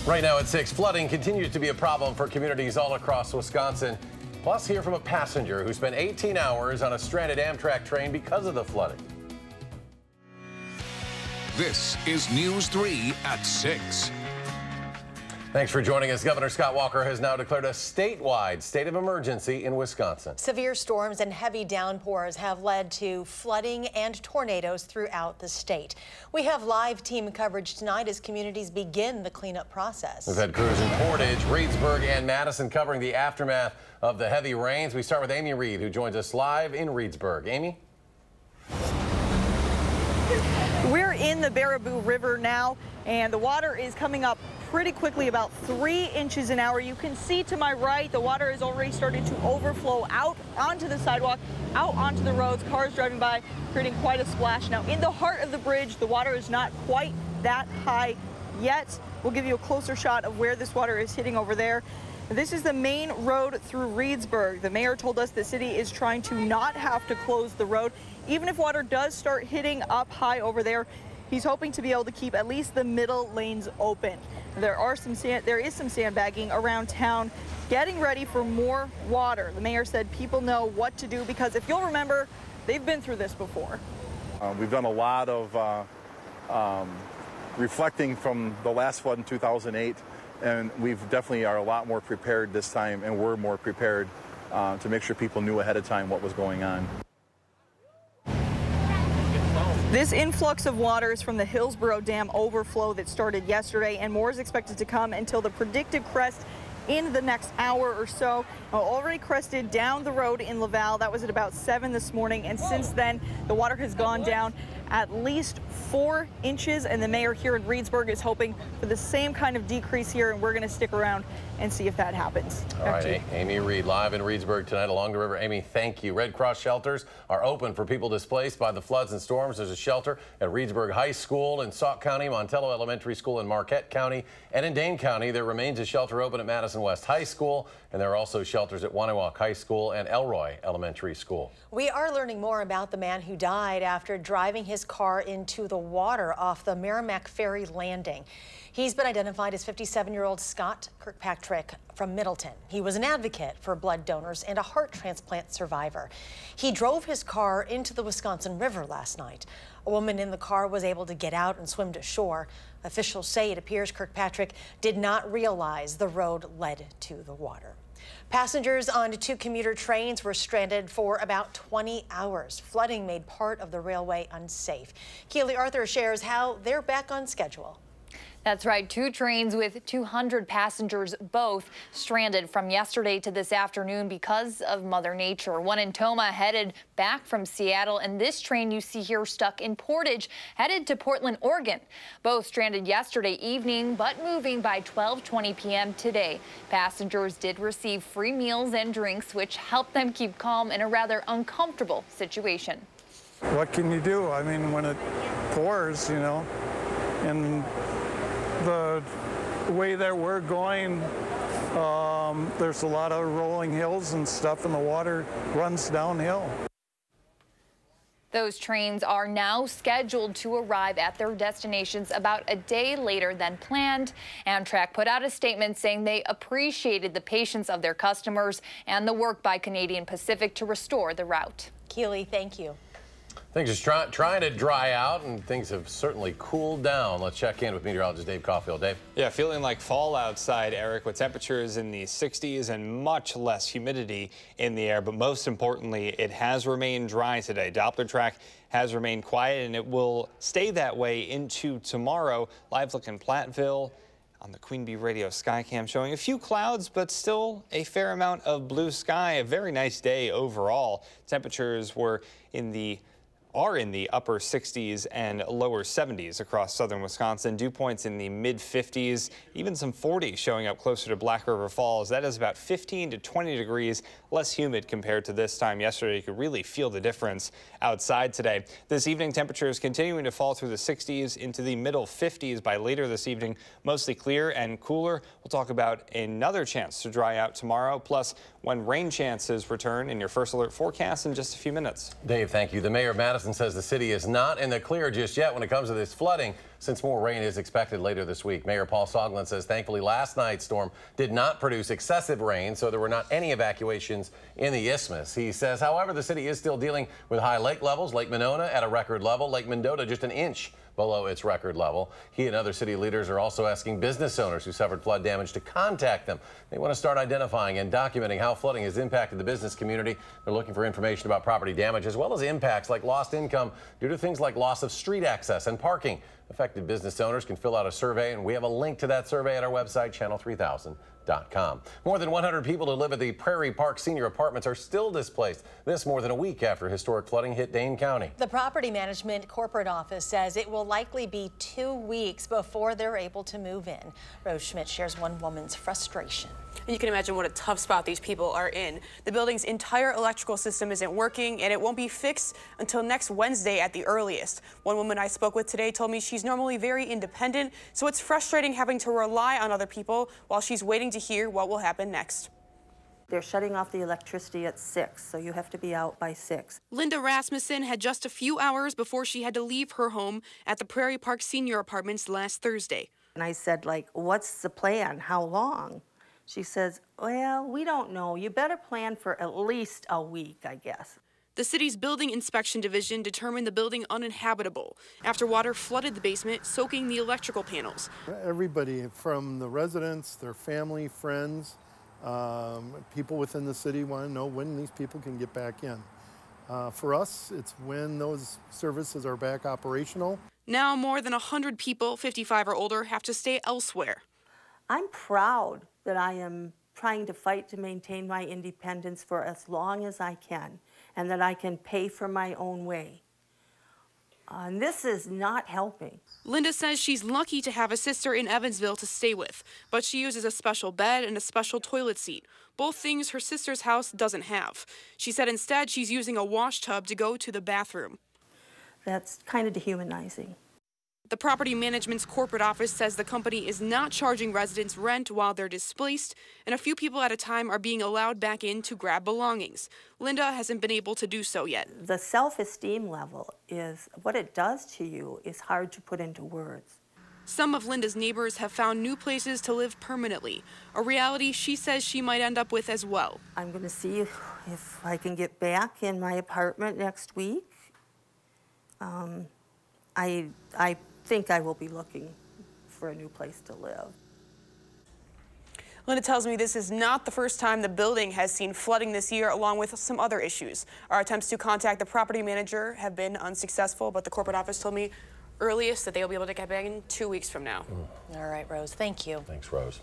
Right now at 6, flooding continues to be a problem for communities all across Wisconsin. Plus, hear from a passenger who spent 18 hours on a stranded Amtrak train because of the flooding. This is News 3 at 6. Thanks for joining us. Governor Scott Walker has now declared a statewide state of emergency in Wisconsin. Severe storms and heavy downpours have led to flooding and tornadoes throughout the state. We have live team coverage tonight as communities begin the cleanup process. We've had crews in Portage, Reedsburg, and Madison covering the aftermath of the heavy rains. We start with Amy Reed, who joins us live in Reedsburg. Amy? We're in the Baraboo River now, and the water is coming up pretty quickly, about 3 inches an hour. You can see to my right, the water has already started to overflow out onto the sidewalk, out onto the roads, cars driving by, creating quite a splash. Now, in the heart of the bridge, the water is not quite that high yet. We'll give you a closer shot of where this water is hitting over there. This is the main road through Reedsburg. The mayor told us the city is trying to not have to close the road. Even if water does start hitting up high over there, he's hoping to be able to keep at least the middle lanes open. There is some sandbagging around town, getting ready for more water. The mayor said people know what to do because if you'll remember, they've been through this before. We've done a lot of reflecting from the last flood in 2008, and we've definitely are a lot more prepared this time, and we're more prepared to make sure people knew ahead of time what was going on. This influx of water is from the Hillsborough Dam overflow that started yesterday, and more is expected to come until the predicted crest in the next hour or so. Already crested down the road in Laval. That was at about 7 this morning, and since then the water has gone down at least 4 inches, and the mayor here in Reedsburg is hoping for the same kind of decrease here, and we're going to stick around and see if that happens. All right, Amy Reed live in Reedsburg tonight along the river. Amy, thank you. Red Cross shelters are open for people displaced by the floods and storms. There's a shelter at Reedsburg High School in Sauk County, Montello Elementary School in Marquette County, and in Dane County. There remains a shelter open at Madison West High School, and there are also shelters at Waniwak High School and Elroy Elementary School. We are learning more about the man who died after driving his car into the water off the Merrimack Ferry landing. He's been identified as 57-year-old Scott Kirkpatrick from Middleton. He was an advocate for blood donors and a heart transplant survivor. He drove his car into the Wisconsin River last night. A woman in the car was able to get out and swim to shore. Officials say it appears Kirkpatrick did not realize the road led to the water. Passengers on 2 commuter trains were stranded for about 20 hours. Flooding made part of the railway unsafe. Keely Arthur shares how they're back on schedule. That's right. 2 trains with 200 passengers, both stranded from yesterday to this afternoon because of Mother Nature. One in Toma headed back from Seattle, and this train you see here stuck in Portage headed to Portland, Oregon. Both stranded yesterday evening, but moving by 12:20 p.m. today. Passengers did receive free meals and drinks, which helped them keep calm in a rather uncomfortable situation. What can you do? I mean, when it pours, you know, and the way that we're going, there's a lot of rolling hills and stuff, and the water runs downhill. Those trains are now scheduled to arrive at their destinations about a day later than planned. Amtrak put out a statement saying they appreciated the patience of their customers and the work by Canadian Pacific to restore the route. Keely, thank you. Things are trying to dry out, and things have certainly cooled down. Let's check in with meteorologist Dave Caulfield. Dave? Yeah, feeling like fall outside, Eric, with temperatures in the 60s and much less humidity in the air. But most importantly, it has remained dry today. Doppler track has remained quiet, and it will stay that way into tomorrow. Live look in Platteville on the Queen Bee Radio Skycam showing a few clouds, but still a fair amount of blue sky. A very nice day overall. Temperatures are in the upper 60s and lower 70s across southern Wisconsin. Dew points in the mid 50s, even some 40s showing up closer to Black River Falls. That is about 15 to 20 degrees less humid compared to this time yesterday. You could really feel the difference outside today. This evening, temperatures continuing to fall through the 60s into the middle 50s by later this evening. Mostly clear and cooler. We'll talk about another chance to dry out tomorrow, plus when rain chances return in your first alert forecast in just a few minutes. Dave, thank you. The mayor of Madison Madison says the city is not in the clear just yet when it comes to this flooding, since more rain is expected later this week. Mayor Paul Soglin says thankfully last night's storm did not produce excessive rain, so there were not any evacuations in the isthmus. He says, however, the city is still dealing with high lake levels. Lake Monona at a record level, Lake Mendota just an inch below its record level. He and other city leaders are also asking business owners who suffered flood damage to contact them. They want to start identifying and documenting how flooding has impacted the business community. They're looking for information about property damage as well as impacts like lost income due to things like loss of street access and parking. Affected business owners can fill out a survey, and we have a link to that survey at our website, channel3000.com. More than 100 people who live at the Prairie Park Senior Apartments are still displaced. This more than a week after historic flooding hit Dane County. The property management corporate office says it will likely be 2 weeks before they're able to move in. Rose Schmidt shares one woman's frustration. You can imagine what a tough spot these people are in. The building's entire electrical system isn't working, and it won't be fixed until next Wednesday at the earliest. One woman I spoke with today told me she's normally very independent, so it's frustrating having to rely on other people while she's waiting to hear what will happen next. They're shutting off the electricity at 6, so you have to be out by 6. Linda Rasmussen had just a few hours before she had to leave her home at the Prairie Park Senior Apartments last Thursday. And I said, like, what's the plan? How long? She says, well, we don't know. You better plan for at least a week, I guess. The city's building inspection division determined the building uninhabitable after water flooded the basement, soaking the electrical panels. Everybody from the residents, their family, friends, people within the city want to know when these people can get back in. For us, it's when those services are back operational. Now more than 100 people, 55 or older, have to stay elsewhere. I'm proud that I am trying to fight to maintain my independence for as long as I can, and that I can pay for my own way. And this is not helping. Linda says she's lucky to have a sister in Evansville to stay with, but she uses a special bed and a special toilet seat, both things her sister's house doesn't have. She said instead she's using a wash tub to go to the bathroom. That's kind of dehumanizing. The property management's corporate office says the company is not charging residents rent while they're displaced, and a few people at a time are being allowed back in to grab belongings. Linda hasn't been able to do so yet. The self-esteem level is, what it does to you is hard to put into words. Some of Linda's neighbors have found new places to live permanently, a reality she says she might end up with as well. I'm going to see if I can get back in my apartment next week. I think I will be looking for a new place to live. Linda tells me this is not the first time the building has seen flooding this year, along with some other issues. Our attempts to contact the property manager have been unsuccessful, but the corporate office told me earliest that they'll be able to get back in 2 weeks from now. All right, Rose, thank you. Thanks, Rose.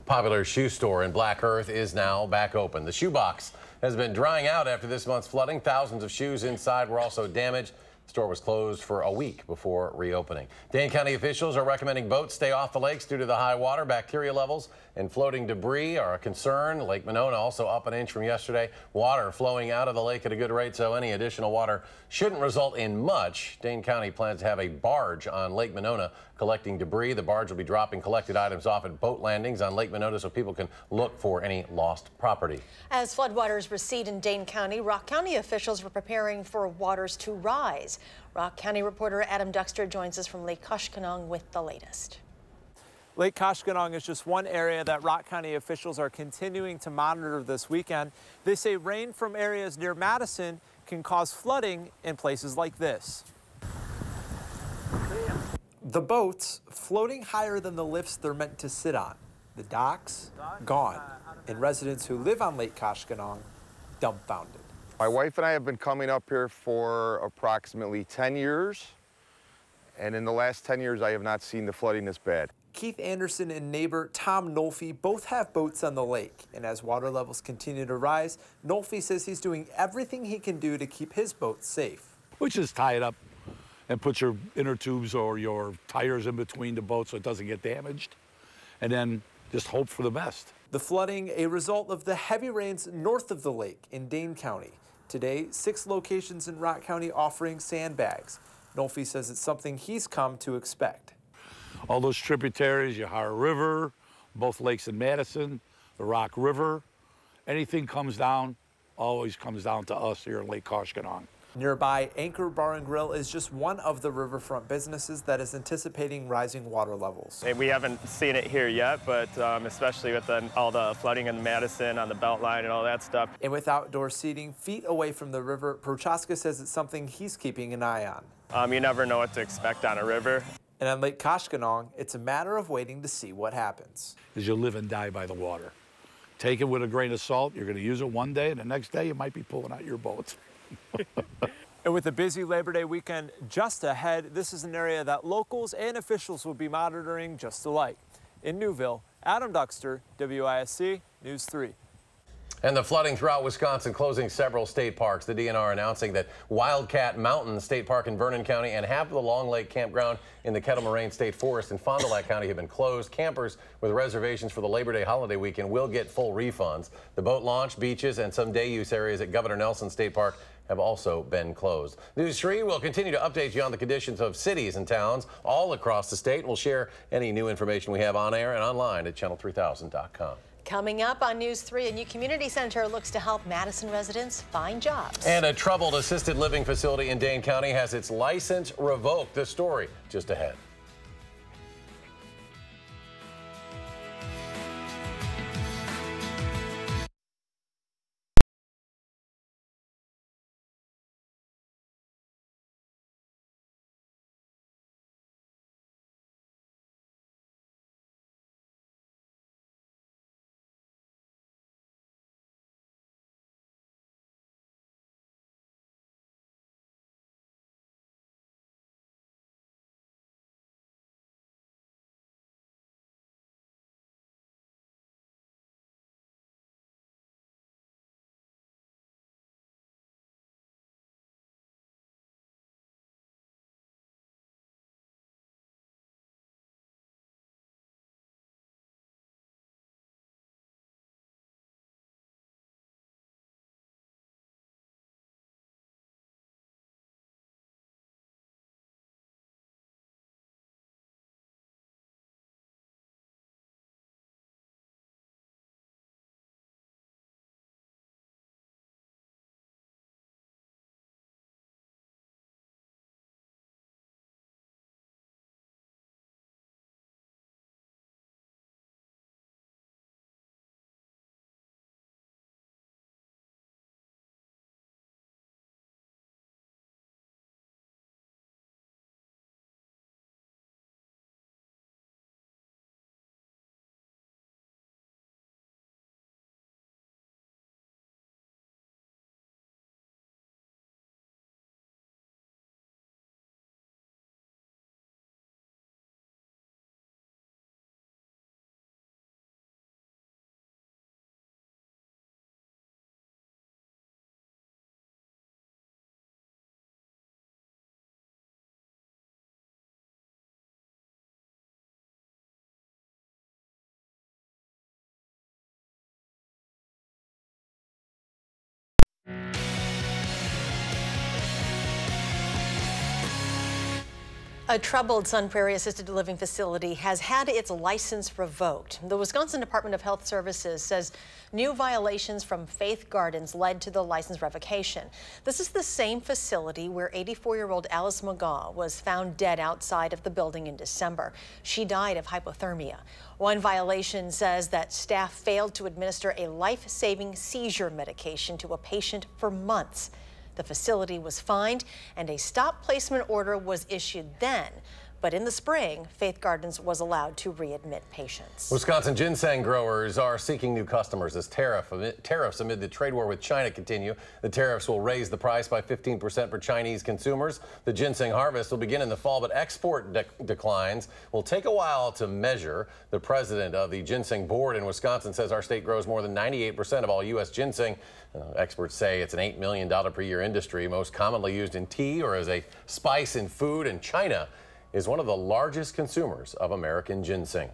Popular shoe store in Black Earth is now back open. The shoe box has been drying out after this month's flooding. Thousands of shoes inside were also damaged. The store was closed for a week before reopening. Dane County officials are recommending boats stay off the lakes due to the high water. Bacteria levels and floating debris are a concern. Lake Monona also up an inch from yesterday. Water flowing out of the lake at a good rate, so any additional water shouldn't result in much. Dane County plans to have a barge on Lake Monona collecting debris. The barge will be dropping collected items off at boat landings on Lake Monona so people can look for any lost property. As floodwaters recede in Dane County, Rock County officials were preparing for waters to rise. Rock County reporter Adam Duxter joins us from Lake Koshkonong with the latest. Lake Koshkonong is just one area that Rock County officials are continuing to monitor this weekend. They say rain from areas near Madison can cause flooding in places like this. The boats floating higher than the lifts they're meant to sit on. The docks gone, and residents who live on Lake Koshkonong dumbfounded. My wife and I have been coming up here for approximately 10 years, and in the last 10 years I have not seen the flooding this bad. Keith Anderson and neighbor Tom Nolfi both have boats on the lake, and as water levels continue to rise, Nolfi says he's doing everything he can do to keep his boat safe. Which is tie it up and put your inner tubes or your tires in between the boat so it doesn't get damaged, and then just hope for the best. The flooding a result of the heavy rains north of the lake in Dane County. Today, 6 locations in Rock County offering sandbags. Nolfi says it's something he's come to expect. All those tributaries, Yahara River, both lakes in Madison, the Rock River, anything comes down, always comes down to us here in Lake Koshkonong. Nearby, Anchor Bar and Grill is just one of the riverfront businesses that is anticipating rising water levels. We haven't seen it here yet, but especially with all the flooding in Madison on the Beltline and all that stuff. And with outdoor seating feet away from the river, Prochaska says it's something he's keeping an eye on. You never know what to expect on a river. And on Lake Koshkonong, it's a matter of waiting to see what happens. Is you live and die by the water. Take it with a grain of salt. You're going to use it one day, and the next day you might be pulling out your boat. And with a busy Labor Day weekend just ahead, this is an area that locals and officials will be monitoring just alike. In Newville, Adam Duxter, WISC News 3. And the flooding throughout Wisconsin, closing several state parks. The DNR announcing that Wildcat Mountain State Park in Vernon County and half of the Long Lake Campground in the Kettle Moraine State Forest in Fond du Lac County have been closed. Campers with reservations for the Labor Day holiday weekend will get full refunds. The boat launch, beaches, and some day use areas at Governor Nelson State Park have also been closed. News 3 will continue to update you on the conditions of cities and towns all across the state. We'll share any new information we have on air and online at channel3000.com. Coming up on News 3, a new community center looks to help Madison residents find jobs. And a troubled assisted living facility in Dane County has its license revoked. The story just ahead. A troubled Sun Prairie assisted living facility has had its license revoked. The Wisconsin Department of Health Services says new violations from Faith Gardens led to the license revocation. This is the same facility where 84-year-old Alice McGaw was found dead outside of the building in December. She died of hypothermia. One violation says that staff failed to administer a life-saving seizure medication to a patient for months. The facility was fined and a stop placement order was issued then. But in the spring, Faith Gardens was allowed to readmit patients. Wisconsin ginseng growers are seeking new customers as tariffs amid the trade war with China continue. The tariffs will raise the price by 15% for Chinese consumers. The ginseng harvest will begin in the fall, but export declines will take a while to measure. The president of the Ginseng Board in Wisconsin says our state grows more than 98% of all U.S. ginseng. Experts say it's an $8 million per year industry, most commonly used in tea or as a spice in food, and China is one of the largest consumers of American ginseng.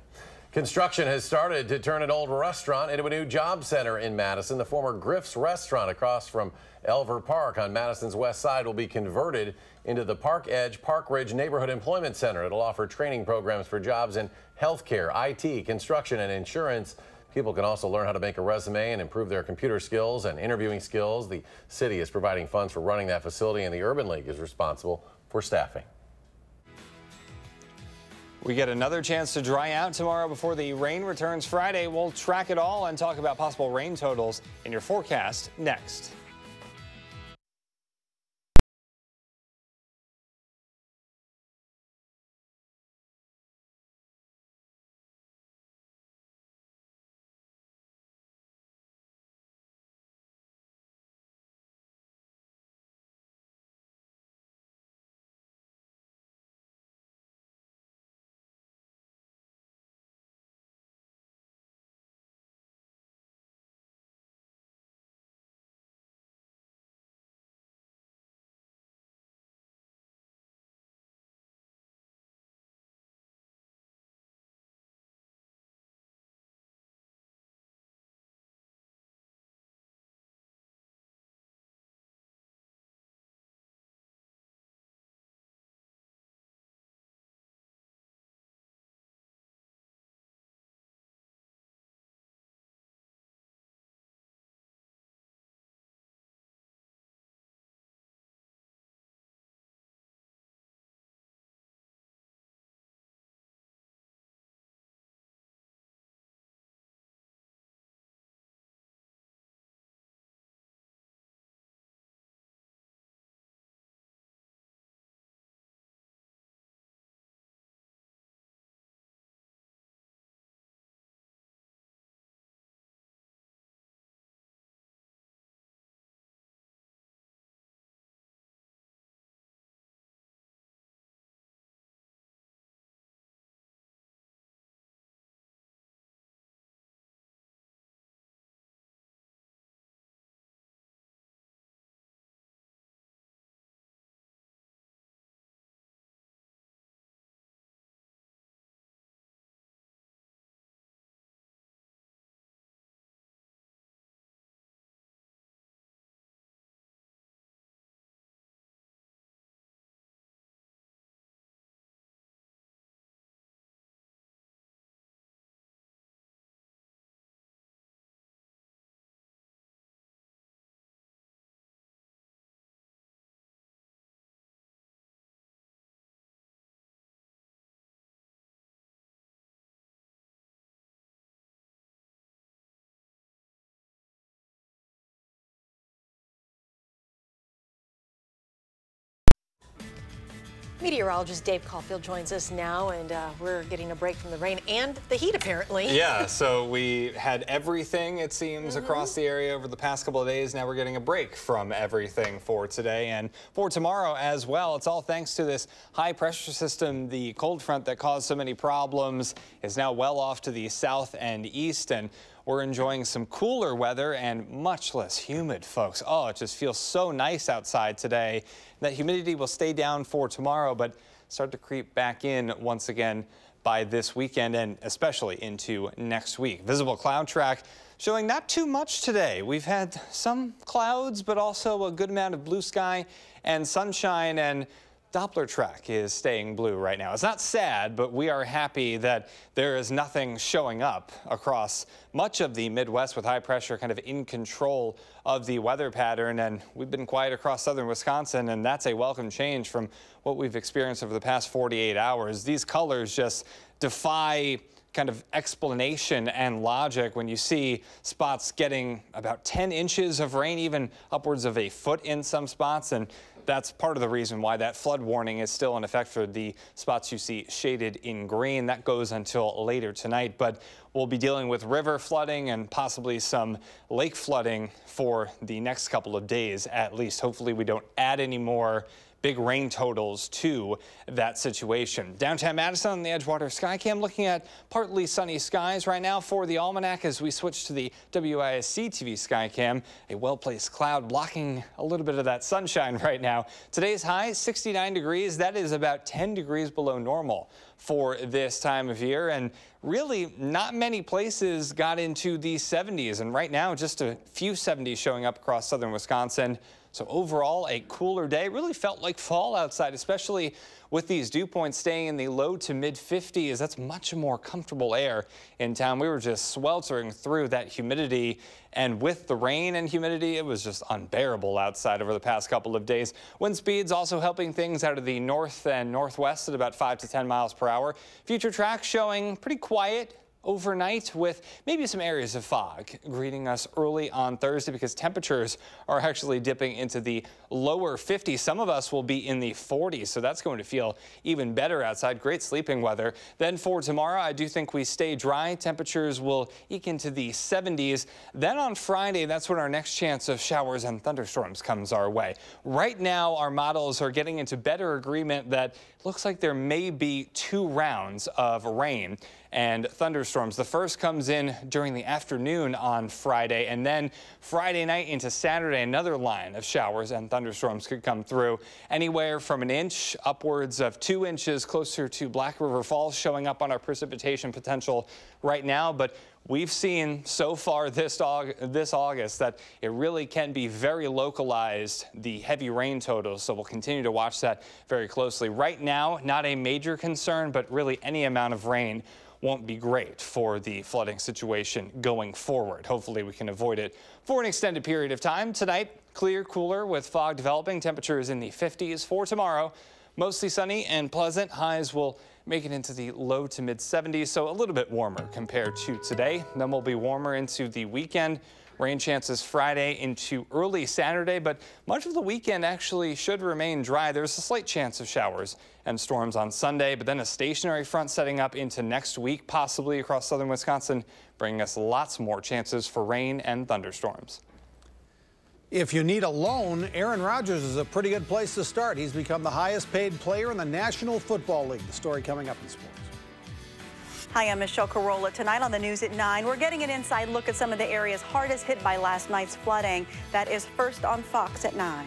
Construction has started to turn an old restaurant into a new job center in Madison. The former Griff's restaurant across from Elver Park on Madison's west side will be converted into the Park Edge Park Ridge Neighborhood Employment Center. It'll offer training programs for jobs in healthcare, IT, construction, and insurance. People can also learn how to make a resume and improve their computer skills and interviewing skills. The city is providing funds for running that facility, and the Urban League is responsible for staffing. We get another chance to dry out tomorrow before the rain returns Friday. We'll track it all and talk about possible rain totals in your forecast next. Meteorologist Dave Caulfield joins us now, and we're getting a break from the rain and the heat, apparently. Yeah, so we had everything, it seems, across the area over the past couple of days. Now we're getting a break from everything for today and for tomorrow as well. It's all thanks to this high pressure system. The cold front that caused so many problems is now well off to the south and east, and we're enjoying some cooler weather and much less humid, folks. Oh, it just feels so nice outside today. That humidity will stay down for tomorrow, but start to creep back in once again by this weekend and especially into next week. Visible cloud track showing not too much today. We've had some clouds, but also a good amount of blue sky and sunshine, and Doppler track is staying blue right now. It's not sad, but we are happy that there is nothing showing up across much of the Midwest with high pressure kind of in control of the weather pattern. And we've been quiet across southern Wisconsin, and that's a welcome change from what we've experienced over the past 48 hours. These colors just defy kind of explanation and logic when you see spots getting about 10 inches of rain, even upwards of a foot in some spots. And that's part of the reason why that flood warning is still in effect for the spots you see shaded in green. That goes until later tonight, but we'll be dealing with river flooding and possibly some lake flooding for the next couple of days at least. Hopefully we don't add any more big rain totals to that situation. Downtown Madison on the Edgewater Skycam looking at partly sunny skies right now for the almanac as we switch to the WISC-TV Skycam. A well-placed cloud blocking a little bit of that sunshine right now. Today's high 69 degrees. That is about 10 degrees below normal for this time of year, and really not many places got into the 70s, and right now just a few 70s showing up across southern Wisconsin. So overall, a cooler day. Really felt like fall outside, especially with these dew points staying in the low to mid 50s. That's much more comfortable air in town. We were just sweltering through that humidity, and with the rain and humidity, it was just unbearable outside over the past couple of days. Wind speeds also helping things out of the north and northwest at about 5 to 10 miles per hour. Future track showing pretty quiet overnight with maybe some areas of fog greeting us early on Thursday, because temperatures are actually dipping into the lower 50s. Some of us will be in the 40s, so that's going to feel even better outside. Great sleeping weather. Then for tomorrow, I do think we stay dry. Temperatures will eke into the 70s. Then on Friday, that's when our next chance of showers and thunderstorms comes our way. Right now, our models are getting into better agreement that looks like there may be 2 rounds of rain and thunderstorms. The first comes in during the afternoon on Friday, and then Friday night into Saturday, another line of showers and thunderstorms could come through. Anywhere from an inch upwards of 2 inches closer to Black River Falls showing up on our precipitation potential right now. But we've seen so far this August that it really can be very localized, the heavy rain totals. So we'll continue to watch that very closely. Right now, not a major concern, but really any amount of rain won't be great for the flooding situation going forward. Hopefully we can avoid it for an extended period of time. Tonight, clear, cooler with fog developing. Temperatures in the 50s. For tomorrow, mostly sunny and pleasant. Highs will make it into the low to mid 70s, so a little bit warmer compared to today. Then we'll be warmer into the weekend. Rain chances Friday into early Saturday, but much of the weekend actually should remain dry. There's a slight chance of showers and storms on Sunday, but then a stationary front setting up into next week, possibly across southern Wisconsin, bringing us lots more chances for rain and thunderstorms. If you need a loan, Aaron Rodgers is a pretty good place to start. He's become the highest paid player in the National Football League. The story coming up in sports. Hi, I'm Michelle Carolla. Tonight on the news at 9, we're getting an inside look at some of the areas hardest hit by last night's flooding. That is first on Fox at 9.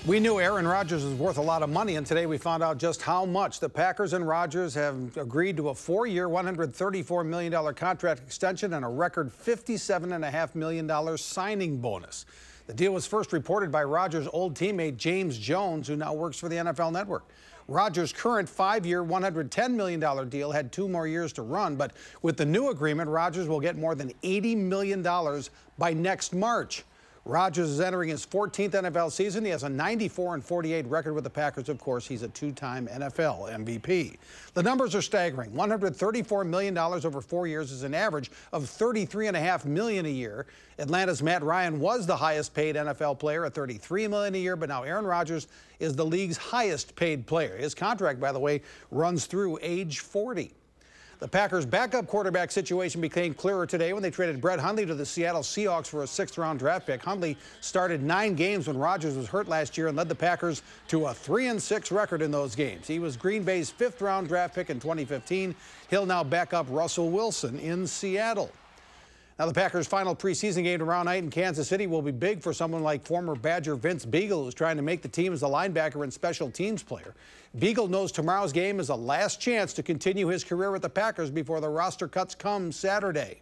We knew Aaron Rodgers was worth a lot of money, and today we found out just how much. The Packers and Rodgers have agreed to a 4-year, $134 million contract extension and a record $57.5 million signing bonus. The deal was first reported by Rodgers' old teammate James Jones, who now works for the NFL Network. Rodgers' current 5-year, $110 million deal had 2 more years to run, but with the new agreement, Rodgers will get more than $80 million by next March. Rodgers is entering his 14th NFL season. He has a 94-48 record with the Packers. Of course, he's a 2-time NFL MVP. The numbers are staggering. $134 million over 4 years is an average of $33.5 million a year. Atlanta's Matt Ryan was the highest paid NFL player at $33 million a year, but now Aaron Rodgers is the league's highest paid player. His contract, by the way, runs through age 40. The Packers' backup quarterback situation became clearer today when they traded Brett Hundley to the Seattle Seahawks for a 6th-round draft pick. Hundley started 9 games when Rodgers was hurt last year and led the Packers to a 3-6 record in those games. He was Green Bay's 5th-round draft pick in 2015. He'll now back up Russell Wilson in Seattle. Now, the Packers' final preseason game tomorrow night in Kansas City will be big for someone like former Badger Vince Beagle, who's trying to make the team as a linebacker and special teams player. Beagle knows tomorrow's game is a last chance to continue his career with the Packers before the roster cuts come Saturday.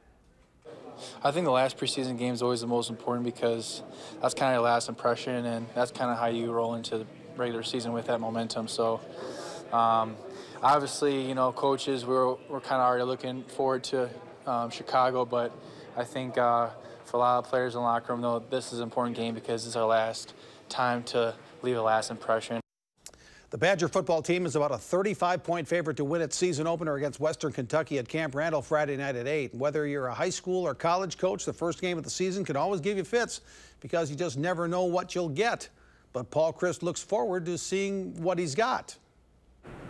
I think the last preseason game is always the most important because that's kind of your last impression, and that's kind of how you roll into the regular season with that momentum. So, obviously, you know, coaches, we're kind of already looking forward to Chicago, but I think for a lot of players in the locker room, though, this is an important game because it's our last time to leave a last impression. The Badger football team is about a 35-point favorite to win its season opener against Western Kentucky at Camp Randall Friday night at 8. Whether you're a high school or college coach, the first game of the season can always give you fits because you just never know what you'll get. But Paul Chryst looks forward to seeing what he's got.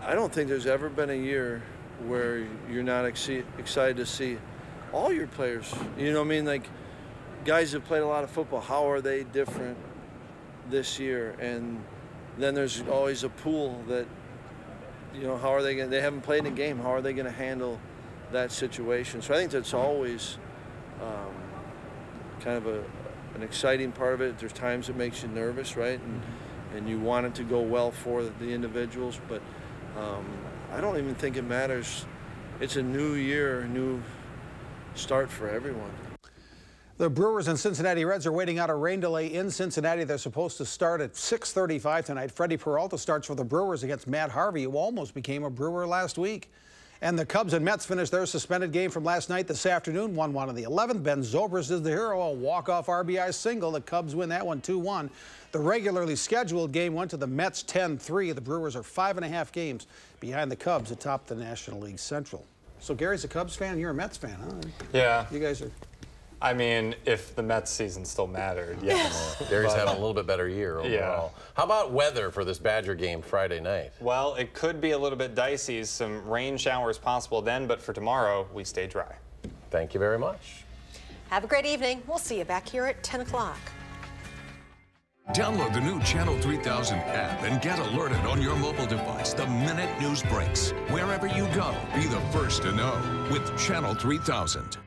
I don't think there's ever been a year where you're not excited to see all your players. You know what I mean? Like, guys have played a lot of football, how are they different this year? And then there's always a pool that, you know, how are they going to, they haven't played a game, how are they going to handle that situation? So I think that's always kind of an exciting part of it. There's times it makes you nervous, right? And you want it to go well for the individuals, but I don't even think it matters. It's a new year, a new start for everyone. The Brewers and Cincinnati Reds are waiting out a rain delay in Cincinnati. They're supposed to start at 6:35 tonight. Freddie Peralta starts for the Brewers against Matt Harvey, who almost became a Brewer last week. And the Cubs and Mets finished their suspended game from last night this afternoon, 1-1 in the 11th. Ben Zobrist is the hero, a walk-off RBI single. The Cubs win that one 2-1. The regularly scheduled game went to the Mets 10-3. The Brewers are 5.5 games behind the Cubs atop the National League Central. So Gary's a Cubs fan, you're a Mets fan, huh? Yeah. You guys are... I mean, if the Mets season still mattered, yes. Gary's having a little bit better year overall. Yeah. How about weather for this Badger game Friday night? Well, it could be a little bit dicey. Some rain showers possible then, but for tomorrow, we stay dry. Thank you very much. Have a great evening. We'll see you back here at 10 o'clock. Download the new Channel 3000 app and get alerted on your mobile device the minute news breaks. Wherever you go, be the first to know with Channel 3000.